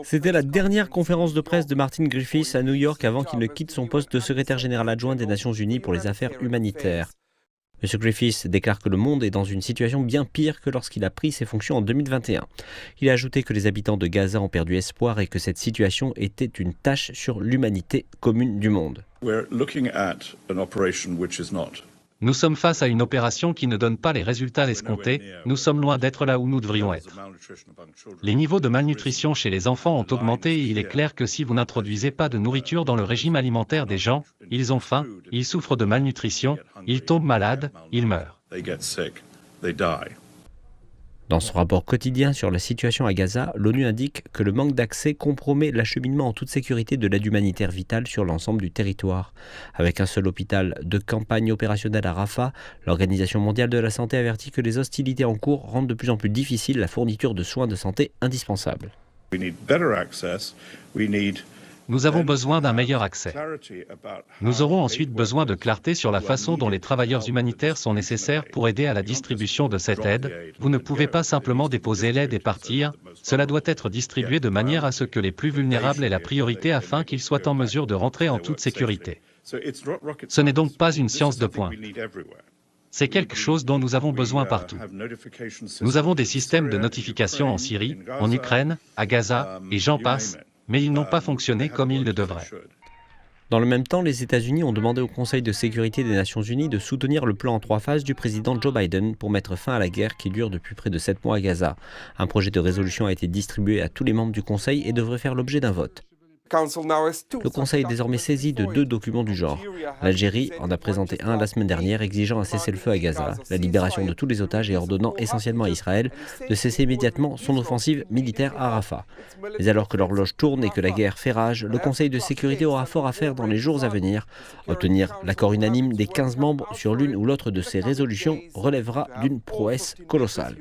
C'était la dernière conférence de presse de Martin Griffiths à New York avant qu'il ne quitte son poste de secrétaire général adjoint des Nations Unies pour les affaires humanitaires. M. Griffiths déclare que le monde est dans une situation bien pire que lorsqu'il a pris ses fonctions en 2021. Il a ajouté que les habitants de Gaza ont perdu espoir et que cette situation était une tâche sur l'humanité commune du monde. Nous sommes face à une opération qui ne donne pas les résultats escomptés, nous sommes loin d'être là où nous devrions être. Les niveaux de malnutrition chez les enfants ont augmenté et il est clair que si vous n'introduisez pas de nourriture dans le régime alimentaire des gens, ils ont faim, ils souffrent de malnutrition, ils tombent malades, ils meurent. Dans son rapport quotidien sur la situation à Gaza, l'ONU indique que le manque d'accès compromet l'acheminement en toute sécurité de l'aide humanitaire vitale sur l'ensemble du territoire. Avec un seul hôpital de campagne opérationnel à Rafah, l'Organisation mondiale de la santé avertit que les hostilités en cours rendent de plus en plus difficile la fourniture de soins de santé indispensables. Nous avons besoin d'un meilleur accès. Nous aurons ensuite besoin de clarté sur la façon dont les travailleurs humanitaires sont nécessaires pour aider à la distribution de cette aide. Vous ne pouvez pas simplement déposer l'aide et partir, cela doit être distribué de manière à ce que les plus vulnérables aient la priorité afin qu'ils soient en mesure de rentrer en toute sécurité. Ce n'est donc pas une science de pointe. C'est quelque chose dont nous avons besoin partout. Nous avons des systèmes de notification en Syrie, en Ukraine, à Gaza, et j'en passe, mais ils n'ont pas fonctionné comme ils le devraient. Dans le même temps, les États-Unis ont demandé au Conseil de sécurité des Nations Unies de soutenir le plan en 3 phases du président Joe Biden pour mettre fin à la guerre qui dure depuis près de 7 mois à Gaza. Un projet de résolution a été distribué à tous les membres du Conseil et devrait faire l'objet d'un vote. Le Conseil est désormais saisi de 2 documents du genre. L'Algérie en a présenté un la semaine dernière exigeant un cessez-le-feu à Gaza, la libération de tous les otages et ordonnant essentiellement à Israël de cesser immédiatement son offensive militaire à Rafah. Mais alors que l'horloge tourne et que la guerre fait rage, le Conseil de sécurité aura fort à faire dans les jours à venir. Obtenir l'accord unanime des 15 membres sur l'une ou l'autre de ces résolutions relèvera d'une prouesse colossale.